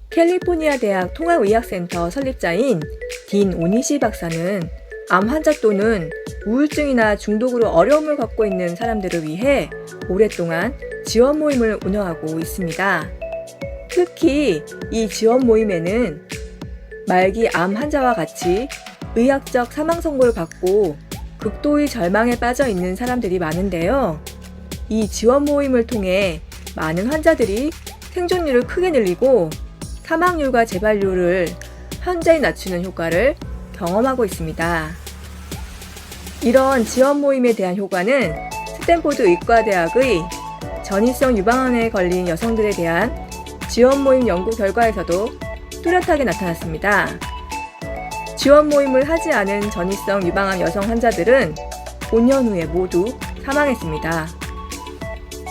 캘리포니아 대학 통합의학센터 설립자인 딘 오니시 박사는 암 환자 또는 우울증이나 중독으로 어려움을 겪고 있는 사람들을 위해 오랫동안 지원 모임을 운영하고 있습니다. 특히 이 지원 모임에는 말기 암 환자와 같이 의학적 사망 선고를 받고 극도의 절망에 빠져 있는 사람들이 많은데요. 이 지원 모임을 통해 많은 환자들이 생존율을 크게 늘리고 사망률과 재발률을 현저히 낮추는 효과를 경험하고 있습니다. 이런 지원 모임에 대한 효과는 스탠포드 의과대학의 전이성 유방암에 걸린 여성들에 대한 지원 모임 연구 결과에서도 뚜렷하게 나타났습니다. 지원 모임을 하지 않은 전이성 유방암 여성 환자들은 5년 후에 모두 사망했습니다.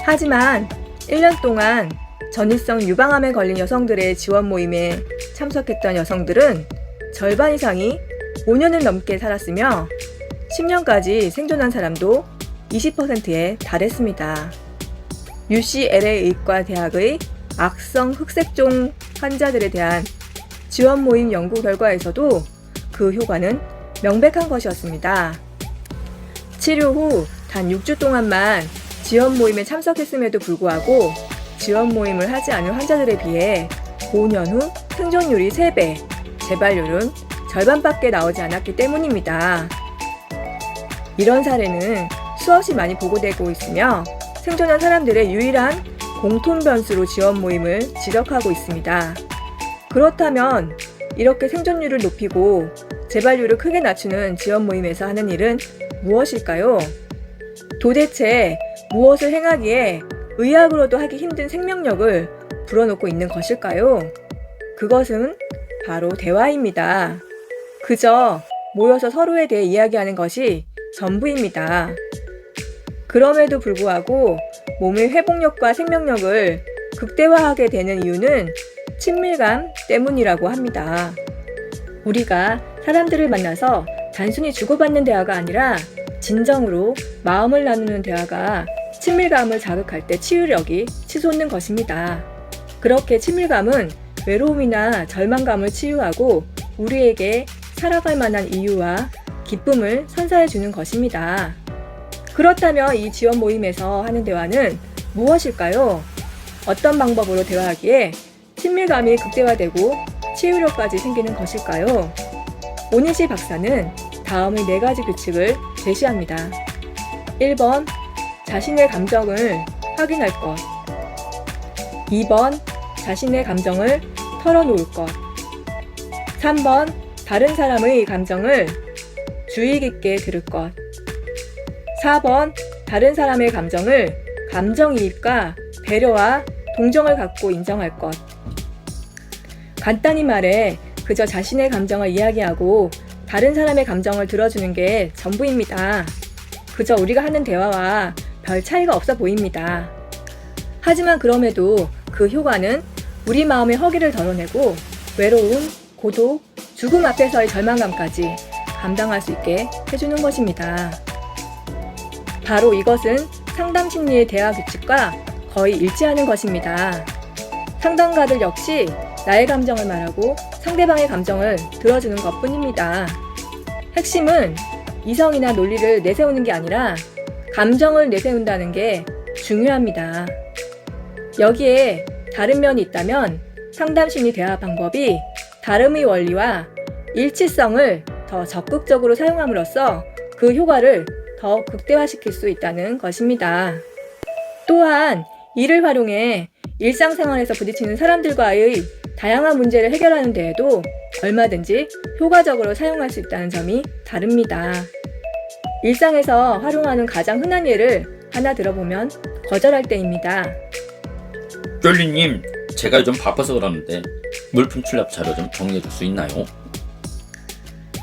하지만 1년 동안 전이성 유방암에 걸린 여성들의 지원 모임에 참석했던 여성들은 절반 이상이 5년을 넘게 살았으며 10년까지 생존한 사람도 20%에 달했습니다. UCLA 의과대학의 악성 흑색종 환자들에 대한 지원 모임 연구 결과에서도 그 효과는 명백한 것이었습니다. 치료 후 단 6주 동안만 지원 모임에 참석했음에도 불구하고 지원 모임을 하지 않은 환자들에 비해 5년 후 생존율이 3배, 재발률은 절반밖에 나오지 않았기 때문입니다. 이런 사례는 수없이 많이 보고되고 있으며 생존한 사람들의 유일한 공통 변수로 지원 모임을 지적하고 있습니다. 그렇다면 이렇게 생존율을 높이고 재발률을 크게 낮추는 지원 모임에서 하는 일은 무엇일까요? 도대체 무엇을 행하기에 의학으로도 하기 힘든 생명력을 불어넣고 있는 것일까요? 그것은 바로 대화입니다. 그저 모여서 서로에 대해 이야기하는 것이 전부입니다. 그럼에도 불구하고 몸의 회복력과 생명력을 극대화하게 되는 이유는 친밀감 때문이라고 합니다. 우리가 사람들을 만나서 단순히 주고받는 대화가 아니라 진정으로 마음을 나누는 대화가 친밀감을 자극할 때 치유력이 치솟는 것입니다. 그렇게 친밀감은 외로움이나 절망감을 치유하고 우리에게 살아갈 만한 이유와 기쁨을 선사해 주는 것입니다. 그렇다면 이 지원 모임에서 하는 대화는 무엇일까요? 어떤 방법으로 대화하기에 친밀감이 극대화되고 치유력까지 생기는 것일까요? 오니시 박사는 다음의 4가지 규칙을 제시합니다. 1번, 자신의 감정을 확인할 것. 2번, 자신의 감정을 털어놓을 것. 3번, 다른 사람의 감정을 주의 깊게 들을 것. 4번, 다른 사람의 감정을 감정이입과 배려와 동정을 갖고 인정할 것. 간단히 말해 그저 자신의 감정을 이야기하고 다른 사람의 감정을 들어주는 게 전부입니다. 그저 우리가 하는 대화와 별 차이가 없어 보입니다. 하지만 그럼에도 그 효과는 우리 마음의 허기를 덜어내고 외로움, 고독, 죽음 앞에서의 절망감까지 감당할 수 있게 해주는 것입니다. 바로 이것은 상담 심리의 대화 규칙과 거의 일치하는 것입니다. 상담가들 역시 나의 감정을 말하고 상대방의 감정을 들어주는 것뿐입니다. 핵심은 이성이나 논리를 내세우는 게 아니라 감정을 내세운다는 게 중요합니다. 여기에 다른 면이 있다면 상담 심리 대화 방법이 다름의 원리와 일치성을 더 적극적으로 사용함으로써 그 효과를 더 극대화시킬 수 있다는 것입니다. 또한 이를 활용해 일상생활에서 부딪히는 사람들과의 다양한 문제를 해결하는 데에도 얼마든지 효과적으로 사용할 수 있다는 점이 다릅니다. 일상에서 활용하는 가장 흔한 예를 하나 들어보면 거절할 때입니다. 쫄리님, 제가 요즘 바빠서 그러는데 물품 출납 자료 좀 정리해 줄 수 있나요?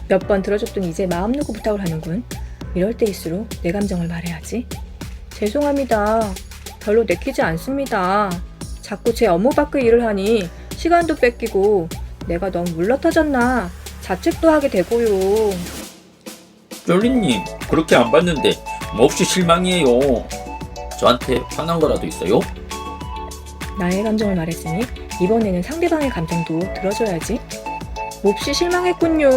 몇 번 들어줬더니 이제 마음 놓고 부탁을 하는군. 이럴 때일수록 내 감정을 말해야지. 죄송합니다. 별로 내키지 않습니다. 자꾸 제 업무 밖의 일을 하니 시간도 뺏기고 내가 너무 물러터졌나 자책도 하게 되고요. 쫄리님, 그렇게 안 봤는데 몹시 실망이에요. 저한테 화난 거라도 있어요? 나의 감정을 말했으니 이번에는 상대방의 감정도 들어줘야지. 몹시 실망했군요.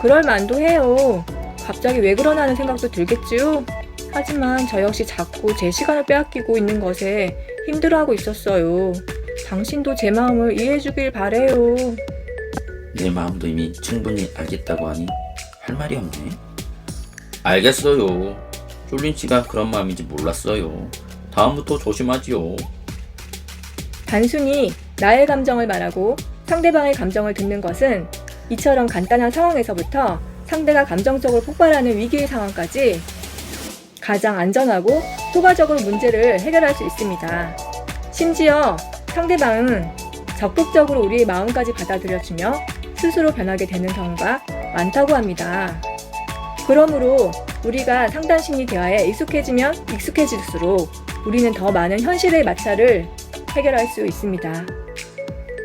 그럴 만도 해요. 갑자기 왜 그러나 하는 생각도 들겠지요? 하지만 저 역시 자꾸 제 시간을 빼앗기고 있는 것에 힘들어하고 있었어요. 당신도 제 마음을 이해해주길 바래요. 내 마음도 이미 충분히 알겠다고 하니 할 말이 없네. 알겠어요. 쫄린 씨가 그런 마음인지 몰랐어요. 다음부터 조심하지요. 단순히 나의 감정을 말하고 상대방의 감정을 듣는 것은 이처럼 간단한 상황에서부터 상대가 감정적으로 폭발하는 위기의 상황까지 가장 안전하고 효과적으로 문제를 해결할 수 있습니다. 심지어 상대방은 적극적으로 우리의 마음까지 받아들여주며 스스로 변하게 되는 경우가 많다고 합니다. 그러므로 우리가 상담심리 대화에 익숙해지면 익숙해질수록 우리는 더 많은 현실의 마찰을 해결할 수 있습니다.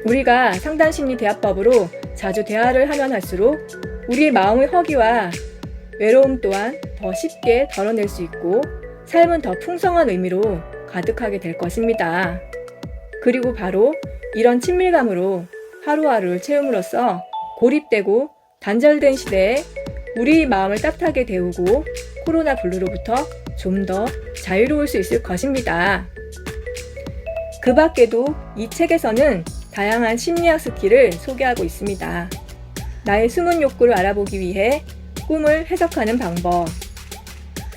우리가 상담심리 대화법으로 자주 대화를 하면 할수록 우리의 마음의 허기와 외로움 또한 더 쉽게 덜어낼 수 있고 삶은 더 풍성한 의미로 가득하게 될 것입니다. 그리고 바로 이런 친밀감으로 하루하루를 채움으로써 고립되고 단절된 시대에 우리 마음을 따뜻하게 데우고 코로나 블루로부터 좀 더 자유로울 수 있을 것입니다. 그 밖에도 이 책에서는 다양한 심리학 스킬을 소개하고 있습니다. 나의 숨은 욕구를 알아보기 위해 꿈을 해석하는 방법,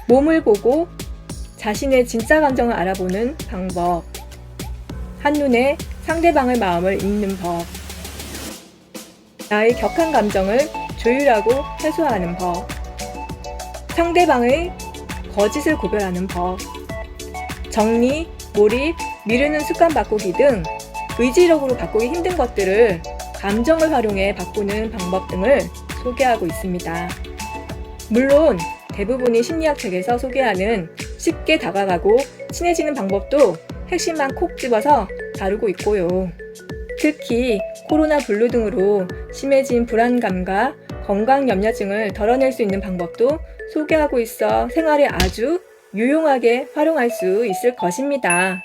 몸을 보고 자신의 진짜 감정을 알아보는 방법, 한눈에 상대방의 마음을 읽는 법, 나의 격한 감정을 조율하고 해소하는 법, 상대방의 거짓을 구별하는 법, 정리, 몰입, 미루는 습관 바꾸기 등 의지력으로 바꾸기 힘든 것들을 감정을 활용해 바꾸는 방법 등을 소개하고 있습니다. 물론 대부분의 심리학 책에서 소개하는 쉽게 다가가고 친해지는 방법도 핵심만 콕 집어서 다루고 있고요. 특히 코로나 블루 등으로 심해진 불안감과 건강 염려증을 덜어낼 수 있는 방법도 소개하고 있어 생활에 아주 유용하게 활용할 수 있을 것입니다.